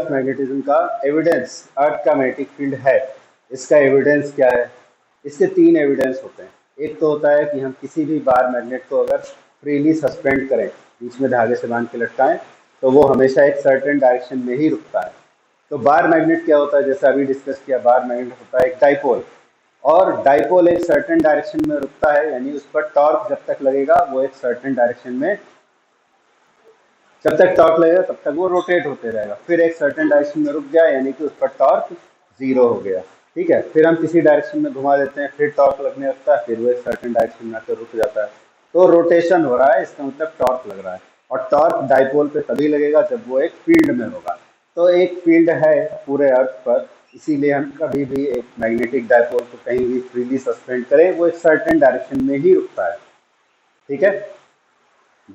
अर्थ magnetism का evidence, अर्थ का magnetic field है, इसका एविडेंस क्या है? इसके तीन एविडेंस होते हैं। एक तो होता है कि हम किसी भी बार मैग्नेट को अगर फ्रीली सस्पेंड करें, बीच में धागे से बांध के लटकाएं, तो वो हमेशा एक सर्टेन डायरेक्शन में ही रुकता है। तो बार मैग्नेट क्या होता है, जैसा अभी डिस्कस किया, बार मैग्नेट होता है एक डाइपोल, और डाइपोल एक सर्टेन डायरेक्शन में रुकता है, यानी उस पर टॉर्क जब तक लगेगा वो एक सर्टेन डायरेक्शन में, जब तक टॉर्क लगेगा तब तक वो रोटेट होते रहेगा। फिर एक सर्टेन डायरेक्शन में रुक गया यानी कि उस पर टॉर्क जीरो हो गया, ठीक है। फिर हम किसी डायरेक्शन में घुमा देते हैं, फिर टॉर्क लगने लगता है, फिर वो एक सर्टेन डायरेक्शन में आकर रुक जाता है। तो रोटेशन हो रहा है, इसका मतलब टॉर्क लग रहा है, और टॉर्क डाइपोल पे तभी लगेगा जब वो एक फील्ड में होगा। तो एक फील्ड है पूरे अर्थ पर, इसीलिए हम कभी भी एक मैग्नेटिक डाइपोल को कहीं भी फ्रीली सस्पेंड करें, वो एक सर्टेन डायरेक्शन में ही रुकता है, ठीक है।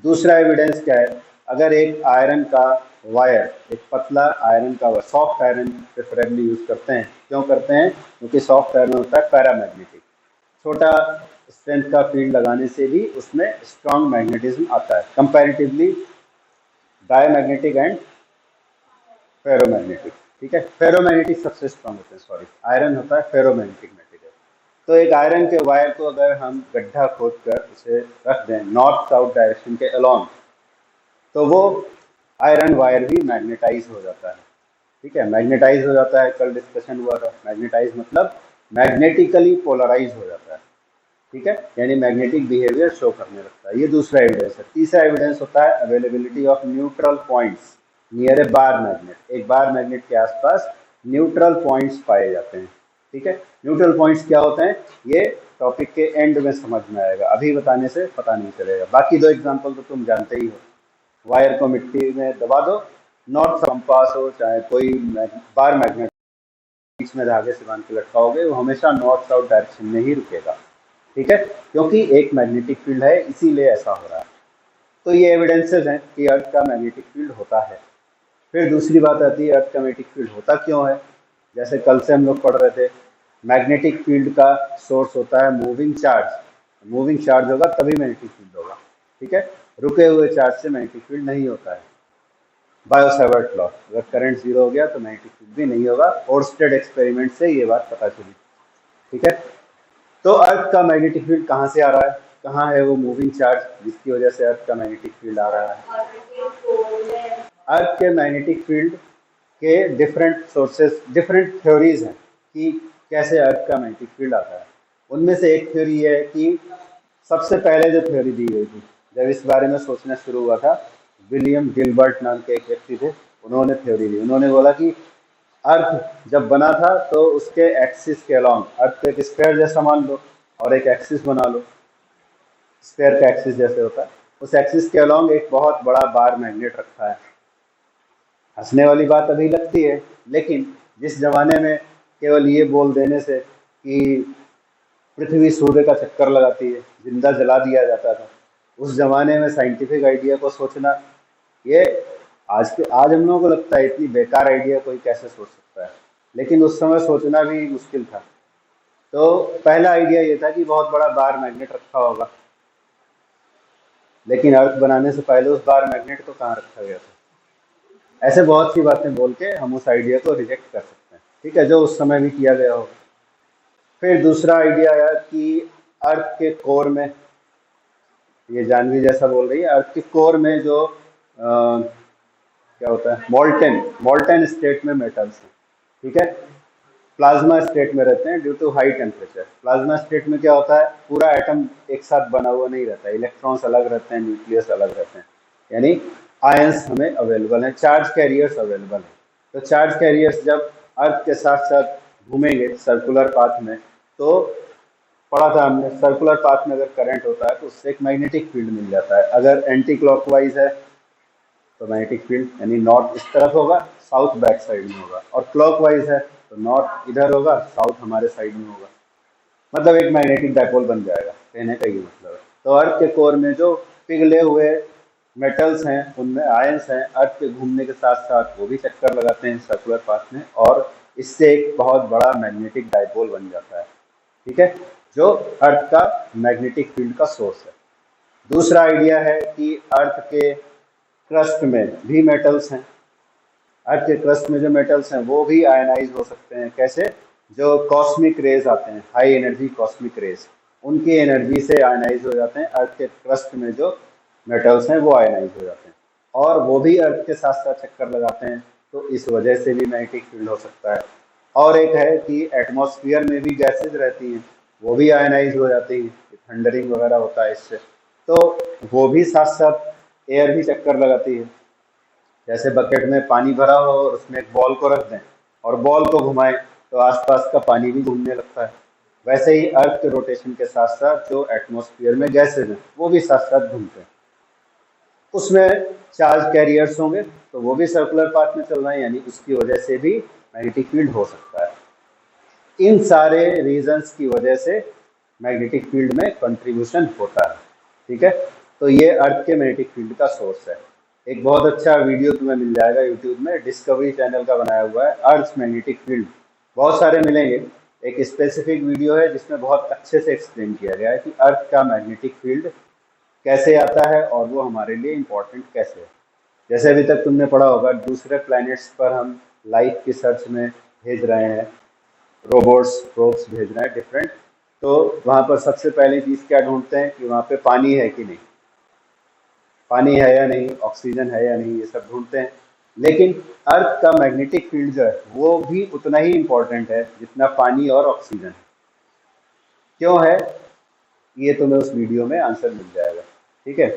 दूसरा एविडेंस क्या है, अगर एक आयरन का वायर, एक पतला आयरन का wire, soft iron preferably use करते हैं, क्यों करते हैं? क्योंकि सॉफ्ट आयरन होता है पैरामैग्नेटिक, छोटा स्ट्रेंथ का फील्ड लगाने से भी उसमें स्ट्रॉन्ग मैग्नेटिज्म आता है कंपैरेटिवली डायमैग्नेटिक एंड फेरोमैग्नेटिक, ठीक है। फेरोमैग्नेटिक सबसे स्ट्रॉन्ग होते हैं, सॉरी, आयरन होता है फेरोमैग्नेटिक मटेरियल। तो एक आयरन के वायर को अगर हम गड्ढा खोद कर उसे रख दें नॉर्थ साउथ डायरेक्शन के अलोंग, तो वो आयरन वायर भी मैग्नेटाइज हो जाता है, ठीक है। मैग्नेटाइज हो जाता है, कल डिस्कशन हुआ था, मैग्नेटाइज मतलब मैग्नेटिकली पोलराइज हो जाता है, ठीक है, यानी मैग्नेटिक बिहेवियर शो करने लगता है। ये दूसरा एविडेंस है। तीसरा एविडेंस होता है availability of neutral points near A bar magnet. एक बार मैग्नेट के आसपास न्यूट्रल पॉइंट्स पाए जाते हैं, ठीक है। न्यूट्रल पॉइंट्स क्या होते हैं, ये टॉपिक के एंड में समझ में आएगा, अभी बताने से पता नहीं चलेगा। बाकी दो एग्जाम्पल तो तुम जानते ही हो, वायर को मिट्टी में दबा दो, नॉर्थ कंपास हो चाहे कोई बार मैग्नेट बीच में धागे से बांध के लटकाओगे, वो हमेशा नॉर्थ साउथ डायरेक्शन में ही रुकेगा, ठीक है, क्योंकि एक मैग्नेटिक फील्ड है, इसीलिए ऐसा हो रहा है। तो ये एविडेंसेस हैं कि अर्थ का मैग्नेटिक फील्ड होता है। फिर दूसरी बात आती है, अर्थ का मैग्नेटिक फील्ड होता क्यों है? जैसे कल से हम लोग पढ़ रहे थे, मैग्नेटिक फील्ड का सोर्स होता है मूविंग चार्ज। मूविंग चार्ज होगा तभी मैग्नेटिक फील्ड होगा, ठीक है। रुके हुए चार्ज से मैग्नेटिक फील्ड नहीं होता है, बायो-सावर्ट लॉ। अगर करंट जीरो हो गया तो मैग्नेटिक फील्ड भी नहीं होगा। ओर्स्टेड एक्सपेरिमेंट से ये बात पता चली, ठीक है। तो अर्थ का मैग्नेटिक फील्ड कहाँ से आ रहा है, कहाँ है वो मूविंग चार्ज जिसकी वजह से अर्थ का मैग्नेटिक फील्ड आ रहा है? अर्थ के मैग्नेटिक फील्ड के डिफरेंट सोर्सेस, डिफरेंट थ्योरीज हैं कि कैसे अर्थ का मैग्नेटिक फील्ड आता है। उनमें से एक थ्योरी है कि सबसे पहले जो थ्योरी दी गई थी, जब इस बारे में सोचना शुरू हुआ था, विलियम गिलबर्ट नाम के एक व्यक्ति थे, उन्होंने थ्योरी दी। उन्होंने बोला कि अर्थ जब बना था तो उसके एक्सिस के अलॉन्ग, अर्थ को एक स्क्वायर जैसा मान लो और एक एक्सिस बना लो, स्क्वायर का एक्सिस जैसे होता है, उस एक्सिस के अलॉन्ग एक बहुत बड़ा बार मैग्नेट रखा है। हंसने वाली बात अभी लगती है, लेकिन जिस जमाने में केवल ये बोल देने से कि पृथ्वी सूर्य का चक्कर लगाती है, जिंदा जला दिया जाता था, उस जमाने में साइंटिफिक आइडिया को सोचना, ये आज हम लोगों को लगता है इतनी बेकार आइडिया कोई कैसे सोच सकता है, लेकिन उस समय सोचना भी मुश्किल था। तो पहला आइडिया ये था कि बहुत बड़ा बार मैग्नेट रखा होगा, लेकिन अर्थ बनाने से पहले उस बार मैग्नेट को कहाँ रखा गया था? ऐसे बहुत सी बातें बोल के हम उस आइडिया को रिजेक्ट कर सकते हैं, ठीक है, जो उस समय भी किया गया होगा। फिर दूसरा आइडिया आया कि अर्थ के कोर में, ये जानवी जैसा बोल रही है, अर्थ के कोर में जो क्या होता है, मोल्टेन स्टेट में मेटल्स हैं, ठीक है, प्लाज्मा स्टेट में रहते हैं due to high temperature. Plasma state में क्या होता है, पूरा एटम एक साथ बना हुआ नहीं रहता है, इलेक्ट्रॉन्स अलग रहते हैं, न्यूक्लियस अलग रहते हैं, यानी आयंस हमें अवेलेबल हैं, चार्ज कैरियर्स अवेलेबल हैं। तो चार्ज कैरियर्स जब अर्थ के साथ साथ घूमेंगे सर्कुलर पाथ में, तो पढ़ा था हमने, सर्कुलर पाथ में अगर करंट होता है तो उससे एक मैग्नेटिक फील्ड मिल जाता है। अगर एंटी क्लॉकवाइज है तो मैग्नेटिक फील्ड यानी नॉर्थ इस तरफ होगा, साउथ बैक साइड में होगा, और क्लॉकवाइज है तो नॉर्थ इधर होगा, साउथ हमारे साइड में होगा, मतलब एक मैग्नेटिक डाइपोल बन जाएगा, कहने का ये मतलब है। तो अर्थ के कोर में जो पिघले हुए मेटल्स हैं, उनमें आयंस हैं, अर्थ के घूमने के साथ साथ वो भी चक्कर लगाते हैं सर्कुलर पाथ में, और इससे एक बहुत बड़ा मैग्नेटिक डाइपोल बन जाता है, ठीक है, जो अर्थ का मैग्नेटिक फील्ड का सोर्स है। दूसरा आइडिया है कि अर्थ के क्रस्ट में भी मेटल्स हैं, अर्थ के क्रस्ट में जो मेटल्स हैं वो भी आयनाइज हो सकते हैं। कैसे? जो कॉस्मिक रेज आते हैं, हाई एनर्जी कॉस्मिक रेज, उनकी एनर्जी से आयनाइज हो जाते हैं। अर्थ के क्रस्ट में जो मेटल्स हैं वो आयनाइज हो जाते हैं, और वो भी अर्थ के साथ साथ चक्कर लगाते हैं, तो इस वजह से भी मैग्नेटिक फील्ड हो सकता है। और एक है कि एटमॉस्फेयर में भी गैसेज रहती हैं, वो भी आयनाइज हो जाती हैं, थंडरिंग वगैरह होता है इससे, तो वो भी साथ साथ एयर भी चक्कर लगाती है। जैसे बकेट में पानी भरा हो और उसमें एक बॉल को रख दें और बॉल को घुमाएं तो आसपास का पानी भी घूमने लगता है। वैसे ही अर्थ के रोटेशन के साथ साथ जो एटमॉस्फेयर में गैसेज हैं वो भी साथ साथ घूमते हैं। उसमें चार्ज कैरियर्स होंगे तो वो भी सर्कुलर पाथ में चल रहे हैं, यानी उसकी वजह से भी मैग्नेटिक फील्ड हो सकता है। इन सारे रीजंस की वजह से मैग्नेटिक फील्ड में कंट्रीब्यूशन होता है। ठीक है, तो ये अर्थ के मैग्नेटिक फील्ड का सोर्स है। एक बहुत अच्छा वीडियो तुम्हें मिल जाएगा यूट्यूब में, डिस्कवरी चैनल का बनाया हुआ है, अर्थ मैग्नेटिक फील्ड। बहुत सारे मिलेंगे, एक स्पेसिफिक वीडियो है जिसमें बहुत अच्छे से एक्सप्लेन किया गया है कि अर्थ का मैग्नेटिक फील्ड कैसे आता है और वो हमारे लिए इम्पोर्टेंट कैसे है। जैसे अभी तक तुमने पढ़ा होगा, दूसरे प्लैनेट्स पर हम लाइफ की सर्च में भेज रहे हैं, रोबोट्स प्रोब्स भेज रहे हैं डिफरेंट, तो वहाँ पर सबसे पहली चीज़ क्या ढूंढते हैं कि वहाँ पे पानी है कि नहीं, पानी है या नहीं, ऑक्सीजन है या नहीं, ये सब ढूंढते हैं। लेकिन अर्थ का मैग्नेटिक फील्ड जो है वो भी उतना ही इम्पोर्टेंट है जितना पानी और ऑक्सीजन है। क्यों है ये तुम्हें उस वीडियो में आंसर मिल जाएगा। ठीक है,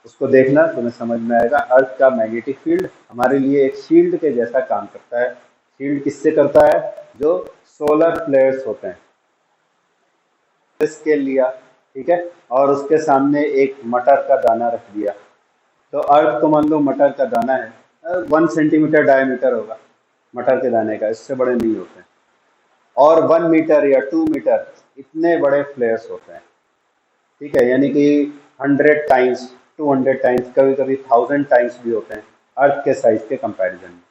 उसको देखना, तुम्हें समझ में आएगा। अर्थ का मैग्नेटिक फील्ड हमारे लिए एक शील्ड के जैसा काम करता है। शील्ड किससे करता है? जो सोलर फ्लेयर्स होते हैं, स्केल लिया, ठीक है, और उसके सामने एक मटर का दाना रख दिया, तो अर्थ को मान लो मटर का दाना है, 1 सेंटीमीटर डायमीटर होगा मटर के दाने का, इससे बड़े नहीं होते हैं, और 1 मीटर या 2 मीटर इतने बड़े फ्लेयर्स होते हैं। ठीक है, यानी कि 100 टाइम्स, 200 टाइम्स, कभी कभी 1000 टाइम्स भी होते हैं अर्थ के साइज के कंपैरिजन में।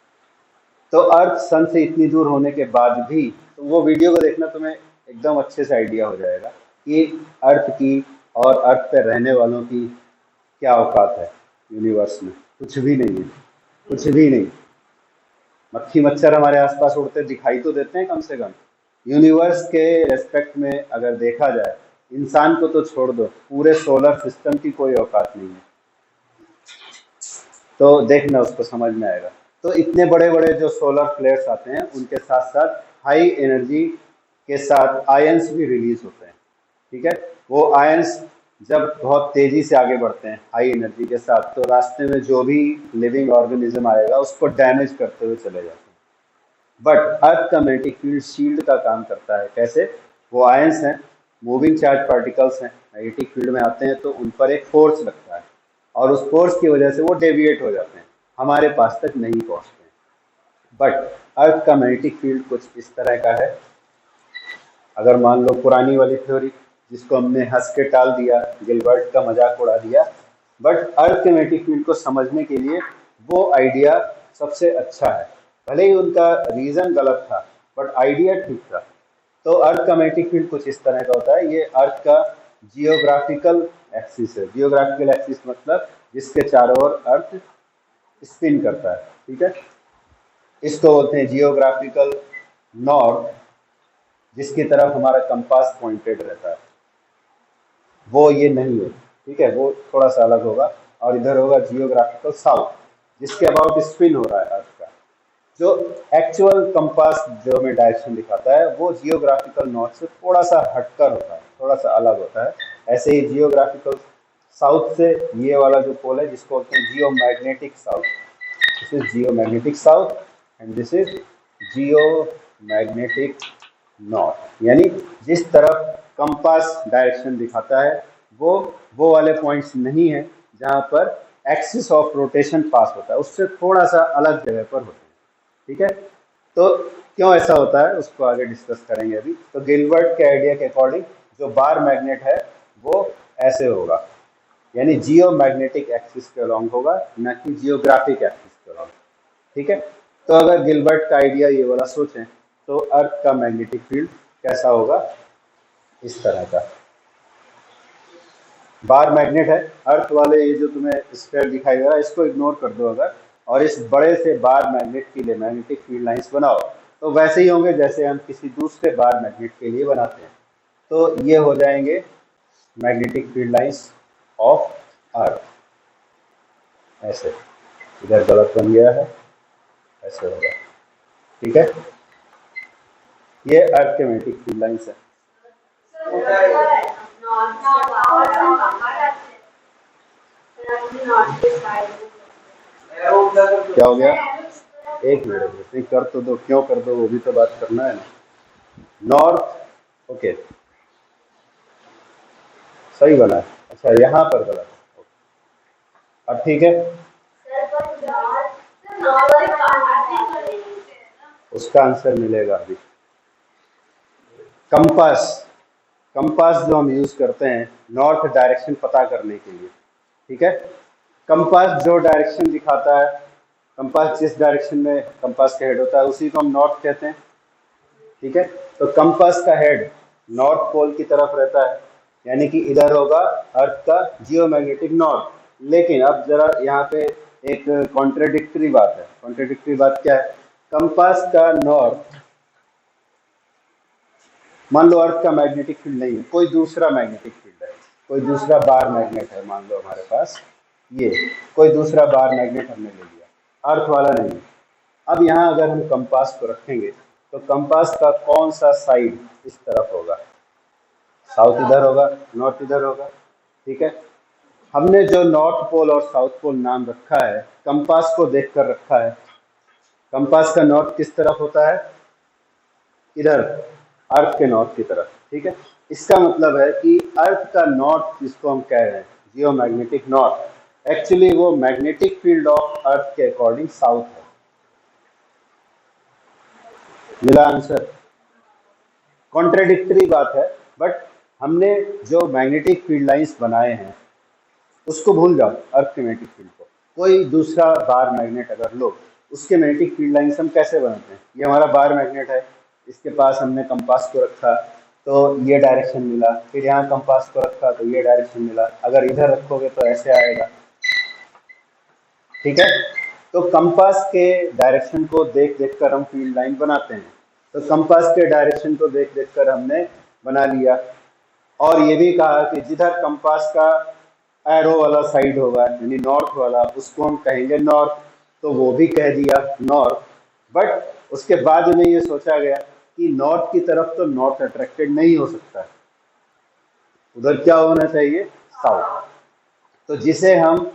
तो अर्थ सन से इतनी दूर होने के बाद भी, तो वो वीडियो को देखना, तुम्हें एकदम अच्छे से आइडिया हो जाएगा कि अर्थ की और अर्थ पर रहने वालों की क्या औकात है यूनिवर्स में। कुछ भी नहीं है, कुछ भी नहीं। मक्खी मच्छर हमारे आसपास उड़ते दिखाई तो देते हैं कम से कम। यूनिवर्स के रेस्पेक्ट में अगर देखा जाए, इंसान को तो छोड़ दो, पूरे सोलर सिस्टम की कोई औकात नहीं है। तो देखना, उसको समझ में आएगा। तो इतने बड़े बड़े जो सोलर फ्लेयर्स आते हैं उनके साथ साथ हाई एनर्जी के साथ आयंस भी रिलीज होते हैं। ठीक है, वो आयंस जब बहुत तेजी से आगे बढ़ते हैं हाई एनर्जी के साथ, तो रास्ते में जो भी लिविंग ऑर्गेनिज्म आएगा उसको डैमेज करते हुए चले जाते हैं। बट अर्थ का मैग्नेटिक फील्ड शील्ड का काम करता है। कैसे? वो आयंस हैं, मूविंग चार्ज पार्टिकल्स हैं, मैग्नेटिक फील्ड में आते हैं तो उन पर एक फोर्स लगता है, और उस फोर्स की वजह से वो डेविएट हो जाते हैं, हमारे पास तक नहीं पहुंचते हैं। बट अर्थ का मैग्नेटिक फील्ड कुछ इस तरह का है। अगर मान लो पुरानी वाली थ्योरी जिसको हमने हंस के टाल दिया, गिलबर्ट का मजाक उड़ा दिया, बट अर्थ के मैग्नेटिक फील्ड को समझने के लिए वो आइडिया सबसे अच्छा है। भले ही उनका रीजन गलत था बट आइडिया ठीक था। तो अर्थ का मैग्नेटिक फील्ड कुछ इस तरह का होता है। ये अर्थ का जियोग्राफिकल एक्सिस है। जियोग्राफिकल एक्सिस मतलब जिसके चारों ओर अर्थ स्पिन करता है। ठीक है, इसको बोलते हैं जियोग्राफिकल नॉर्थ, जिसकी तरफ हमारा कंपास पॉइंटेड रहता है। वो ये नहीं है, ठीक है, वो थोड़ा सा अलग होगा। और इधर होगा जियोग्राफिकल साउथ, जिसके अबाउट स्पिन हो रहा है अर्थ का। जो एक्चुअल कंपास जो हमें डायरेक्शन दिखाता है वो जियोग्राफिकल नॉर्थ से थोड़ा सा हटकर होता है, थोड़ा सा अलग होता है। ऐसे ही जियोग्राफिकल साउथ से ये वाला जो पोल है जिसको बोलते हैं geomagnetic south, this is geomagnetic south and this is geomagnetic north. यानी जिस तरफ कंपास डायरेक्शन दिखाता है वो वाले पॉइंट्स नहीं है जहाँ पर एक्सिस ऑफ रोटेशन पास होता है, उससे थोड़ा सा अलग जगह पर होते हैं। ठीक है, तो क्यों ऐसा होता है उसको आगे डिस्कस करेंगे अभी। तो गिलबर्ट के आइडिया के अकॉर्डिंग जो बार मैग्नेट है वो ऐसे होगा, यानी जियो मैग्नेटिक एक्सिस के अलॉन्ग होगा, न कि जियोग्राफिक एक्सिस के अलॉन्ग। ठीक है, तो अगर गिलबर्ट का आइडिया ये वाला सोचें तो अर्थ का मैग्नेटिक फील्ड कैसा होगा? इस तरह का बार मैग्नेट है। अर्थ वाले ये जो तुम्हें स्फीयर दिखाई दे रहा है इसको इग्नोर कर दो। अगर और इस बड़े से बार मैग्नेट के लिए मैग्नेटिक फील्ड लाइंस बनाओ, तो वैसे ही होंगे जैसे हम किसी दूसरे बार मैग्नेट के लिए बनाते हैं। तो ये हो जाएंगे magnetic field lines of earth. ऐसे, इधर गलत बन गया है, ऐसे होगा, ठीक है। ये अर्थ के मैग्नेटिक फील्ड लाइंस है। क्या हो गया? एक मिनट, कर तो दो, क्यों कर दो, वो भी तो बात करना है ना। नॉर्थ, ओके, सही बना है। अच्छा, यहाँ पर गलत है, अब ठीक है। उसका आंसर मिलेगा अभी। कंपास, कंपास जो हम यूज करते हैं नॉर्थ डायरेक्शन पता करने के लिए, ठीक है। कंपास जो डायरेक्शन दिखाता है, कंपास जिस डायरेक्शन में कंपास का हेड होता है उसी को हम नॉर्थ कहते हैं, ठीक है। तो कंपास का हेड नॉर्थ पोल की तरफ रहता है, यानी कि इधर होगा अर्थ का जियोमैग्नेटिक नॉर्थ। लेकिन अब जरा यहाँ पे एक कॉन्ट्रेडिक्टरी बात है। कॉन्ट्रेडिक्टरी बात क्या है? कंपास का नॉर्थ, मान लो अर्थ का मैग्नेटिक फील्ड नहीं है, कोई दूसरा मैग्नेटिक फील्ड है, कोई दूसरा बार मैग्नेट है, मान लो हमारे पास ये कोई दूसरा बार मैग्नेट हमने ले लिया, अर्थ वाला नहीं है। अब यहाँ अगर हम कंपास को रखेंगे तो कंपास का कौन सा साइड इस तरफ होगा? साउथ इधर होगा, नॉर्थ इधर होगा, ठीक है। हमने जो नॉर्थ पोल और साउथ पोल नाम रखा है कंपास को देखकर रखा है। कंपास का नॉर्थ किस तरफ होता है? इधर, अर्थ के नॉर्थ की तरफ, ठीक है। इसका मतलब है कि अर्थ का नॉर्थ जिसको हम कह रहे हैं जियोमैग्नेटिक नॉर्थ, एक्चुअली वो मैग्नेटिक फील्ड ऑफ अर्थ के अकॉर्डिंग साउथ है। मिला आंसर? कॉन्ट्रेडिक्टरी बात है, बट हमने जो मैग्नेटिक फील्ड लाइंस बनाए हैं उसको भूल जाओ, अर्थ के मैग्नेटिक फील्ड को। कोई दूसरा बार मैग्नेट अगर लो, उसके मैग्नेटिक फील्ड लाइंस हम कैसे बनाते हैं? ये हमारा बार मैग्नेट है, इसके पास हमने कंपास को रखा तो ये डायरेक्शन मिला, फिर यहाँ कंपास को रखा तो ये डायरेक्शन मिला, अगर इधर रखोगे तो ऐसे आएगा, ठीक है। तो कंपास के डायरेक्शन को देख देख कर हम फील्ड लाइन बनाते हैं। तो कंपास के डायरेक्शन को देख देख कर हमने बना लिया, और ये भी कहा कि जिधर कंपास का एरो वाला साइड होगा यानी नॉर्थ वाला, उसको हम कहेंगे नॉर्थ, तो वो भी कह दिया नॉर्थ। बट उसके बाद में ये सोचा गया कि नॉर्थ की तरफ तो नॉर्थ अट्रैक्टेड नहीं हो सकता है, उधर क्या होना चाहिए? साउथ। तो जिसे हम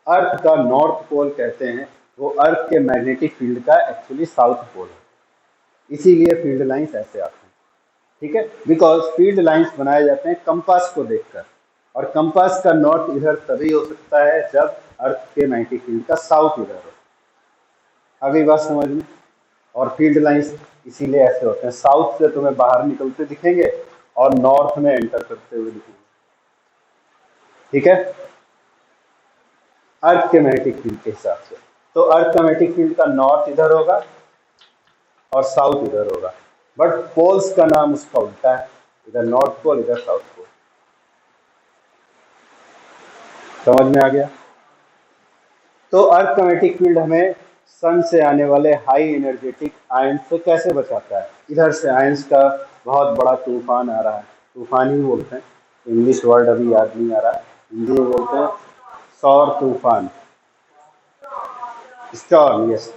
अर्थ का नॉर्थ पोल कहते हैं वो अर्थ के मैग्नेटिक फील्ड का एक्चुअली साउथ पोल है। इसीलिए फील्ड लाइंस ऐसे आते हैं, ठीक है। बिकॉज फील्ड लाइंस बनाए जाते हैं कंपास को देखकर, और कंपास का नॉर्थ इधर तभी हो सकता है जब अर्थ के मैग्नेटिक फील्ड का साउथ इधर हो। अभी बात समझ में? और फील्ड लाइंस इसीलिए ऐसे होते हैं, साउथ से तुम्हें बाहर निकलते दिखेंगे और नॉर्थ में एंटर करते हुए दिखेंगे, ठीक है, अर्थ के मैग्नेटिक फील्ड के हिसाब से। तो अर्थ का मैग्नेटिक फील्ड का नॉर्थ इधर होगा और साउथ इधर होगा, बट पोल्स का नाम उसका उल्टा है, इधर नॉर्थ पोल इधर साउथ पोल। समझ में आ गया? तो अर्थ का मैग्नेटिक फील्ड हमें सन से आने वाले हाई एनर्जेटिक आयन से कैसे बचाता है? इधर से आयंस का बहुत बड़ा तूफान आ रहा है, तूफान ही बोलते हैं, इंग्लिश वर्ड अभी याद नहीं आ रहा, हिंदी में बोलते हैं सौर तूफान, स्टॉर्म। यस,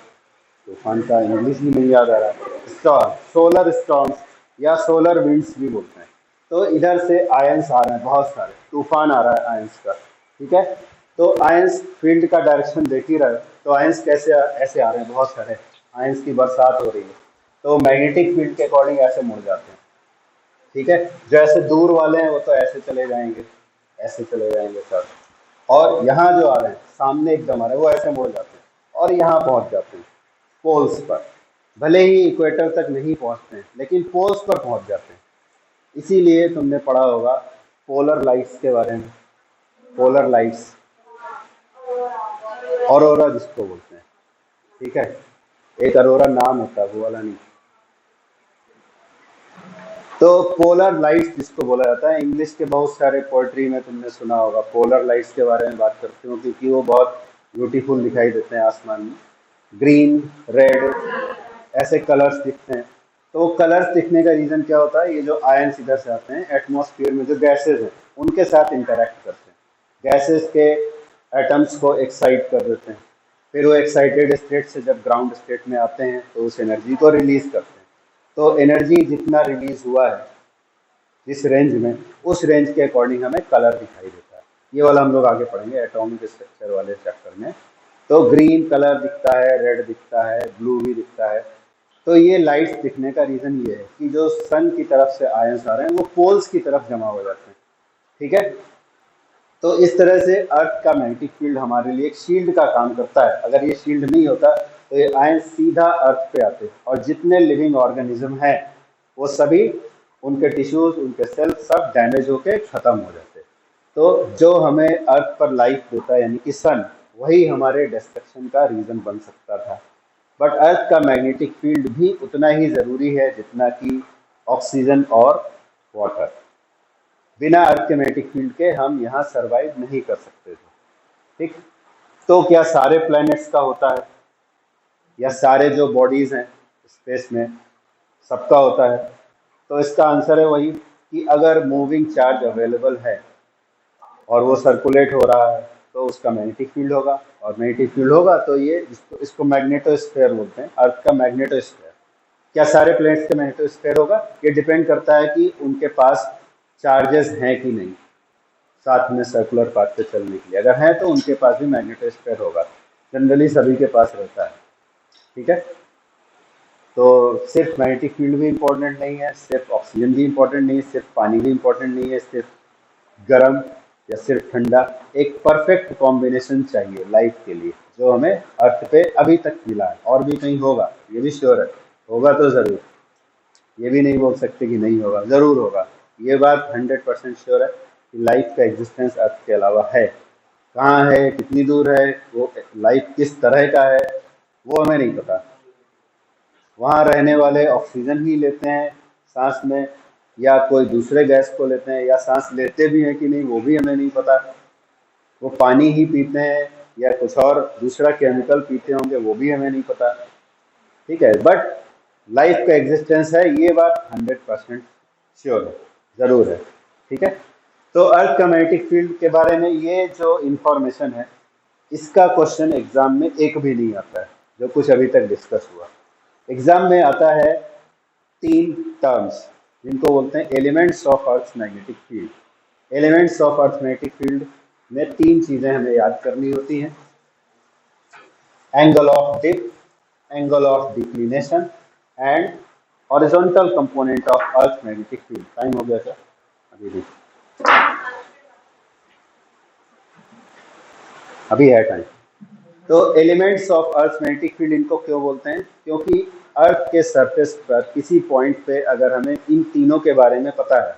तूफान का इंग्लिश भी नहीं याद आ रहा है, स्टॉर्म, सोलर स्टॉर्म या सोलर विंड्स भी बोलते हैं। तो इधर से आयंस आ रहे हैं, बहुत सारे तूफान आ रहा है आयंस का, ठीक है। तो आयंस फील्ड का डायरेक्शन देख ही रहे, तो आयंस कैसे ऐसे आ रहे हैं, बहुत सारे आयंस की बरसात हो रही है, तो मैग्नेटिक फील्ड के अकॉर्डिंग ऐसे मुड़ जाते हैं, ठीक है। जो ऐसे दूर वाले हैं वो तो ऐसे चले जाएंगे, ऐसे चले जाएंगे सर, और यहाँ जो आ रहे हैं सामने एकदम आ रहे हैं वो ऐसे मुड़ जाते हैं और यहाँ पहुँच जाते हैं पोल्स पर। भले ही इक्वेटर तक नहीं पहुँचते हैं लेकिन पोल्स पर पहुँच जाते हैं। इसीलिए तुमने पढ़ा होगा पोलर लाइट्स के बारे में, पोलर लाइट्स, ऑरोरा जिसको बोलते हैं, ठीक है। एक अरोरा नाम होता है, वो वाला नहीं। तो पोलर लाइट्स जिसको बोला जाता है, इंग्लिश के बहुत सारे पोएट्री में तुमने सुना होगा पोलर लाइट्स के बारे में बात करते हो, क्योंकि वो बहुत ब्यूटीफुल दिखाई देते हैं आसमान में, ग्रीन, रेड, ऐसे कलर्स दिखते हैं। तो कलर्स दिखने का रीज़न क्या होता है, ये जो आयंस इधर से आते हैं एटमॉस्फेयर में, जो गैसेज हैं उनके साथ इंटरेक्ट करते हैं, गैसेज के एटम्स को एक्साइट कर देते हैं, फिर वो एक्साइटेड स्टेट से जब ग्राउंड स्टेट में आते हैं तो उस एनर्जी को रिलीज करते हैं। तो एनर्जी जितना रिलीज हुआ है जिस रेंज में, उस रेंज के अकॉर्डिंग हमें कलर दिखाई देता है। ये वाला हम लोग आगे पढ़ेंगे एटॉमिक स्ट्रक्चर वाले चैप्टर में। तो ग्रीन कलर दिखता है, रेड दिखता है, ब्लू भी दिखता है। तो ये लाइट्स दिखने का रीज़न ये है कि जो सन की तरफ से आयंस आ रहे हैं वो पोल्स की तरफ जमा हो जाते हैं। ठीक है, तो इस तरह से अर्थ का मैग्नेटिक फील्ड हमारे लिए एक शील्ड का काम करता है। अगर ये शील्ड नहीं होता तो ये आयंस सीधा अर्थ पे आते और जितने लिविंग ऑर्गेनिज्म हैं वो सभी, उनके टिश्यूज, उनके सेल्स सब डैमेज होके खत्म हो जाते। तो जो हमें अर्थ पर लाइफ देता है यानी कि सन, वही हमारे डिस्ट्रक्शन का रीज़न बन सकता था। बट अर्थ का मैग्नेटिक फील्ड भी उतना ही ज़रूरी है जितना कि ऑक्सीजन और वाटर। बिना अर्थ के मैग्नेटिक फील्ड के हम यहाँ सरवाइव नहीं कर सकते थे। ठीक, तो क्या सारे प्लैनेट्स का होता है या सारे जो बॉडीज़ हैं स्पेस में सबका होता है? तो इसका आंसर है वही कि अगर मूविंग चार्ज अवेलेबल है और वो सर्कुलेट हो रहा है तो उसका मैग्नेटिक फील्ड होगा, और मैग्नेटिक फील्ड होगा तो ये इसको मैग्नेटोस्फेयर बोलते हैं, अर्थ का मैग्नेटोस्फेयर। क्या सारे प्लैनेट्स का मैग्नेटोस्फेयर होगा? ये डिपेंड करता है कि उनके पास चार्जेस हैं कि नहीं साथ में सर्कुलर पाथ पे चलने के लिए। अगर हैं तो उनके पास भी मैग्नेटोस्फेयर होगा, जनरली सभी के पास रहता है। ठीक है, तो सिर्फ मैग्नेटिक फील्ड भी इम्पोर्टेंट नहीं है, सिर्फ ऑक्सीजन भी इम्पोर्टेंट नहीं है, सिर्फ पानी भी इम्पोर्टेंट नहीं है, सिर्फ गर्म या सिर्फ ठंडा। एक परफेक्ट कॉम्बिनेशन चाहिए लाइफ के लिए, जो हमें अर्थ पे अभी तक मिला है। और भी कहीं होगा ये भी श्योर है, होगा तो ज़रूर, ये भी नहीं बोल सकते कि नहीं होगा, ज़रूर होगा। ये बात 100% श्योर है कि लाइफ का एग्जिस्टेंस अर्थ के अलावा है। कहाँ है, कितनी दूर है, वो लाइफ किस तरह का है, वो हमें नहीं पता। वहाँ रहने वाले ऑक्सीजन ही लेते हैं सांस में, या कोई दूसरे गैस को लेते हैं, या सांस लेते भी हैं कि नहीं वो भी हमें नहीं पता। वो पानी ही पीते हैं या कुछ और दूसरा केमिकल पीते होंगे, वो भी हमें नहीं पता। ठीक है, बट लाइफ का एग्जिस्टेंस है, ये बात 100% श्योर है, ज़रूर है। ठीक है, तो अर्थ का मैग्नेटिक फील्ड के बारे में ये जो इंफॉर्मेशन है, इसका क्वेश्चन एग्जाम में एक भी नहीं आता है जो कुछ अभी तक डिस्कस हुआ। एग्जाम में आता है 3 टर्म्स जिनको बोलते हैं elements of earth magnetic field. Elements of earth magnetic field में 3 चीज़ें हमें याद करनी होती हैं, angle of dip, angle of declination and horizontal component of earth magnetic field. Time हो गया क्या? अभी भी अभी है टाइम। तो elements of earth magnetic field इनको क्यों बोलते हैं? क्योंकि अर्थ के सरफेस पर किसी पॉइंट पे अगर हमें इन तीनों के बारे में पता है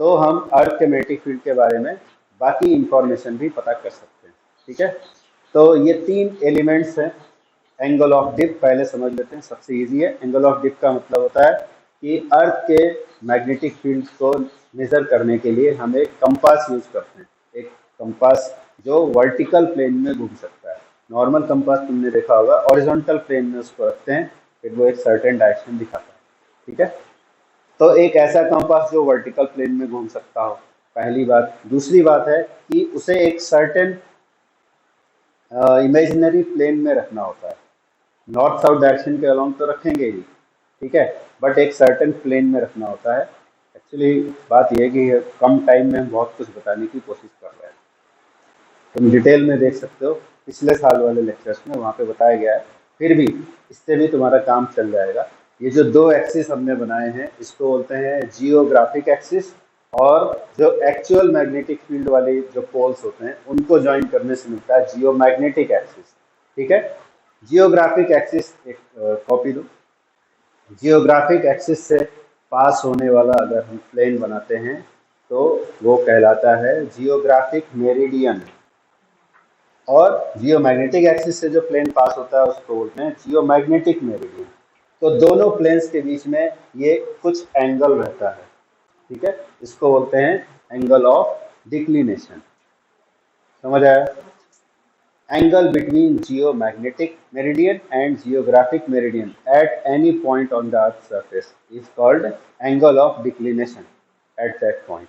तो हम अर्थ के मैग्नेटिक फील्ड के बारे में बाकी इंफॉर्मेशन भी पता कर सकते हैं। ठीक है, तो ये 3 एलिमेंट्स हैं। एंगल ऑफ डिप पहले समझ लेते हैं, सबसे इजी है। एंगल ऑफ डिप का मतलब होता है कि अर्थ के मैग्नेटिक फील्ड को मेजर करने के लिए हम एक कंपास यूज करते हैं, एक कंपास जो वर्टिकल प्लेन में घूम सकता है। नॉर्मल कंपास तुमने देखा होगा, हॉरिजॉन्टल प्लेन में उसको रखते हैं, फिर वो एक सर्टेन डायरेक्शन दिखाता है। ठीक है, तो एक ऐसा कंपास जो वर्टिकल प्लेन में घूम सकता हो, पहली बात। दूसरी बात है कि उसे एक सर्टेन इमेजिनरी प्लेन में रखना होता है। नॉर्थ साउथ डायरेक्शन के अलोंग तो रखेंगे ही, ठीक है, बट एक सर्टेन प्लेन में रखना होता है। एक्चुअली बात यह है कि कम टाइम में हम बहुत कुछ बताने की कोशिश कर रहे हैं, तुम डिटेल में देख सकते हो, पिछले साल वाले लेक्चर्स में वहाँ पे बताया गया है। फिर भी इससे भी तुम्हारा काम चल जाएगा। ये जो 2 एक्सिस हमने बनाए हैं इसको बोलते हैं जियोग्राफिक एक्सिस, और जो एक्चुअल मैग्नेटिक फील्ड वाली जो पोल्स होते हैं उनको ज्वाइन करने से मिलता है जियोमैग्नेटिक एक्सिस। ठीक है, जियोग्राफिक एक्सिस एक कॉपी दो। जियोग्राफिक एक्सिस से पास होने वाला अगर हम प्लेन बनाते हैं तो वो कहलाता है जियोग्राफिक मेरिडियन, और जियोमैग्नेटिक एक्सिस से जो प्लेन पास होता है उसको बोलते हैं जियोमैग्नेटिक मेरिडियन। तो दोनों प्लेन्स के बीच में ये कुछ एंगल रहता है। ठीक है, इसको बोलते हैं एंगल ऑफ डिक्लिनेशन। समझ आया? angle between geomagnetic meridian and geographic meridian at any point on the earth's surface is called angle of declination at that point.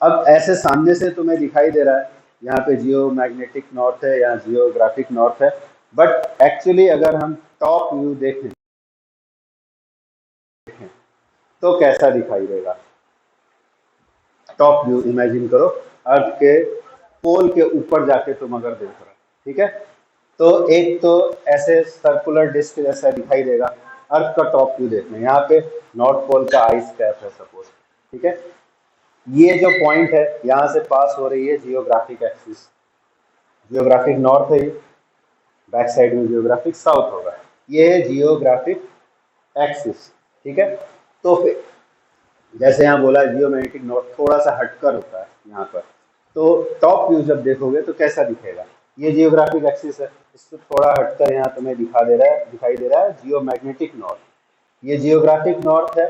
अब ऐसे सामने से तुम्हें दिखाई दे रहा है यहाँ पे जियोमैग्नेटिक नॉर्थ है, यहाँ जियोग्राफिक नॉर्थ है, बट एक्चुअली अगर हम टॉप व्यू देखें तो कैसा दिखाई देगा। टॉप व्यू इमेजिन करो, अर्थ के पोल के ऊपर जाके तुम अगर देख रहे हो, ठीक है, तो एक तो ऐसे सर्कुलर डिस्क जैसा दिखाई देगा। अर्थ का टॉप व्यू देखना, यहाँ पे नॉर्थ पोल का आइस कैप है सपोज, ठीक है, ये जो पॉइंट है यहाँ से पास हो रही है जियोग्राफिक एक्सिस, जियोग्राफिक नॉर्थ है, बैक साइड में जियोग्राफिक साउथ होगा, ये है जियोग्राफिक एक्सिस, ठीक है। तो फिर जैसे यहाँ बोला जियोमैग्नेटिक नॉर्थ थोड़ा सा हटकर होता है यहाँ पर, तो टॉप व्यू जब देखोगे तो कैसा दिखेगा, ये जियोग्राफिक एक्सिस है, इसको थोड़ा हटकर यहाँ तुम्हें दिखाई दे रहा है जियोमैग्नेटिक नॉर्थ, ये जियोग्राफिक नॉर्थ है,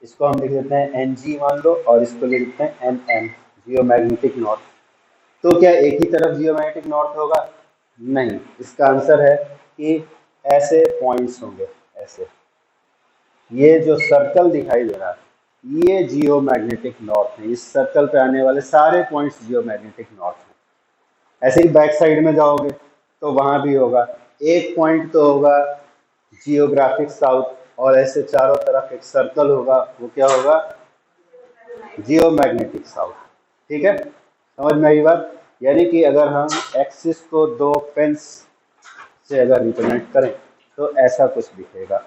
इसको हम लिख देते हैं NG मान लो, और इसको लिख देते हैं MM, जियोमैग्नेटिक नॉर्थ। तो क्या एक ही तरफ जियोमैग्नेटिक नॉर्थ होगा? नहीं, इसका आंसर है कि ऐसे पॉइंट्स होंगे, ऐसे, ये जो सर्कल दिखाई दे रहा है ये जियोमैग्नेटिक नॉर्थ है, इस सर्कल पे आने वाले सारे पॉइंट्स जियोमैग्नेटिक नॉर्थ हैं। ऐसे ही बैक साइड में जाओगे तो वहाँ भी होगा, एक पॉइंट तो होगा जियोग्राफिक साउथ, और ऐसे चारों तरफ एक सर्कल होगा, वो क्या होगा, जियोमैग्नेटिक साउथ, ठीक है, समझ में आई बात। यानी कि अगर हम एक्सिस को दो पेंस से अगर रिप्रेजेंट करें तो ऐसा कुछ दिखेगा।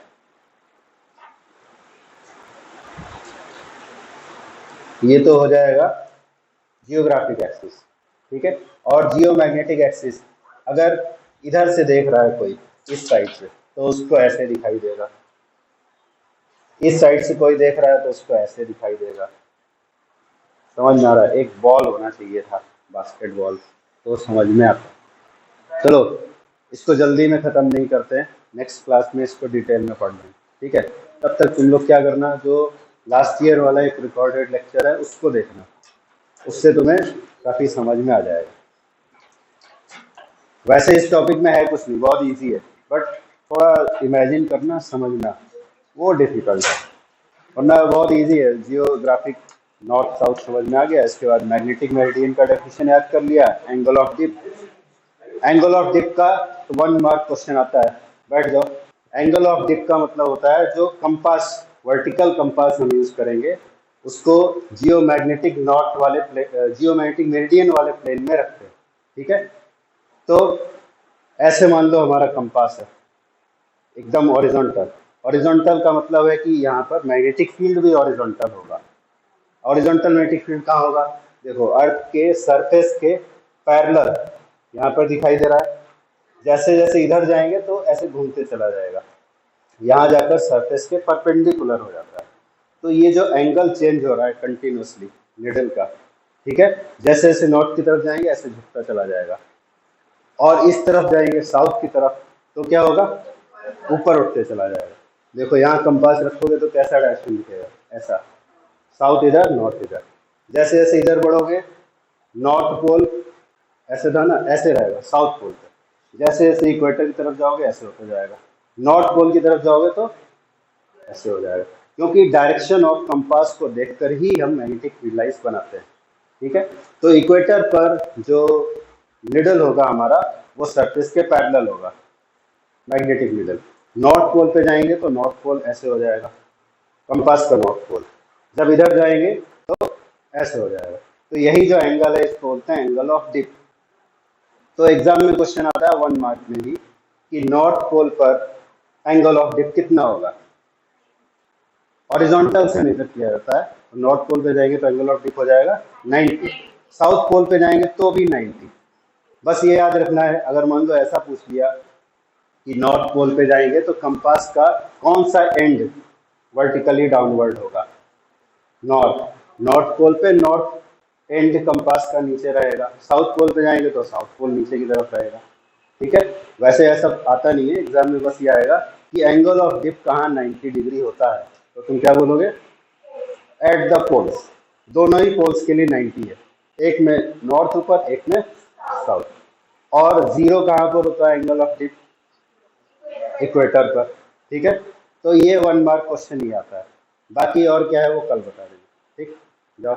ये तो हो जाएगा जियोग्राफिक एक्सिस, ठीक है। और जियोमैग्नेटिक एक्सिस अगर इधर से देख रहा है कोई इस साइड से तो उसको ऐसे दिखाई देगा, इस साइड से कोई देख रहा है तो उसको ऐसे दिखाई देगा। समझ में आ रहा है? एक बॉल होना चाहिए था, बास्केटबॉल, तो समझ में आता। चलो इसको जल्दी में ख़त्म नहीं करते हैं, नेक्स्ट क्लास में इसको डिटेल में पढ़ लें, ठीक है। तब तक तुम लोग क्या करना, जो लास्ट ईयर वाला एक रिकॉर्डेड लेक्चर है उसको देखना, उससे तुम्हें काफ़ी समझ में आ जाएगा। वैसे इस टॉपिक में है कुछ नहीं, बहुत इजी है, बट थोड़ा इमेजिन करना, समझना वो डिफिकल्ट है, वरना बहुत इजी है। जियोग्राफिक नॉर्थ साउथ समझ में आ गया, इसके बाद मैग्नेटिक मेरिडियन का डेफिनेशन याद कर लिया, angle of dip, angle of dip का तो 1 मार्क क्वेश्चन आता है, बैठ जाओ। एंगल ऑफ डिप का मतलब होता है जो कंपास, वर्टिकल कंपास हम यूज करेंगे उसको जियोमैग्नेटिक नॉर्थ वाले जियोमैग्नेटिक मेरिडियन वाले प्लेन में रखते हैं, ठीक है। तो ऐसे मान लो हमारा कंपास है एकदम हॉरिजॉन्टल, हॉरिजॉन्टल का मतलब है कि यहाँ पर मैग्नेटिक फील्ड भी हॉरिजॉन्टल होगा। हॉरिजॉन्टल मैग्नेटिक फील्ड कहाँ होगा, देखो अर्थ के सरफेस के पैरेलल यहाँ पर दिखाई दे रहा है, जैसे जैसे इधर जाएंगे तो ऐसे घूमते चला जाएगा, यहाँ जाकर सरफेस के परपेंडिकुलर हो जाता है। तो ये जो एंगल चेंज हो रहा है कंटिन्यूसली निडल का, ठीक है, जैसे जैसे नॉर्थ की तरफ जाएंगे ऐसे झुकता चला जाएगा, और इस तरफ जाएंगे साउथ की तरफ तो क्या होगा, ऊपर उठते चला जाएगा। देखो यहाँ कंपास रखोगे तो कैसा डायरेक्शन दिखेगा, ऐसा, साउथ इधर नॉर्थ इधर, जैसे जैसे इधर बढ़ोगे नॉर्थ पोल ऐसे था ना, ऐसे रहेगा साउथ पोल पे, जैसे जैसे इक्वेटर की तरफ जाओगे ऐसे होता जाएगा, नॉर्थ पोल की तरफ जाओगे तो ऐसे हो जाएगा, क्योंकि डायरेक्शन ऑफ कंपास को देखकर ही हम मैग्नेटिक फील्ड लाइंस बनाते हैं, ठीक है। तो इक्वेटर पर जो निडल होगा हमारा वो सरफेस के पैरेलल होगा, मैग्नेटिक निडल। नॉर्थ पोल पे जाएंगे तो नॉर्थ पोल ऐसे हो जाएगा, कंपास का नॉर्थ पोल, जब इधर जाएंगे तो ऐसे हो जाएगा। तो यही जो एंगल है इसको बोलते हैं एंगल ऑफ डिप। तो एग्जाम में क्वेश्चन आता है 1 मार्क में भी कि नॉर्थ पोल पर एंगल ऑफ डिप कितना होगा, हॉरिजॉन्टल से मेजर किया जाता है, नॉर्थ पोल पे जाएंगे तो एंगल ऑफ डिप हो जाएगा 90, साउथ पोल पे जाएंगे तो भी 90। बस ये याद रखना है, अगर मान लो ऐसा पूछ लिया कि नॉर्थ पोल पे जाएंगे तो कंपास का कौन सा एंड वर्टिकली डाउनवर्ड होगा, नॉर्थ पोल पे नॉर्थ एंड कंपास का नीचे रहेगा, साउथ पोल पे जाएंगे तो साउथ पोल नीचे की तरफ रहेगा, ठीक है। वैसे ऐसा आता नहीं है एग्जाम में, बस ये आएगा कि एंगल ऑफ डिप कहाँ 90 डिग्री होता है, तो तुम क्या बोलोगे, एट द पोल्स, दोनों ही पोल्स के लिए 90 है, एक में नॉर्थ ऊपर एक में साउथ। और जीरो कहाँ पर होता है एंगल ऑफ डिप? इक्वेटर पर। ठीक है, तो ये 1 मार्क क्वेश्चन ही आता है, बाकी और क्या है वो कल बता देंगे। ठीक, जाओ।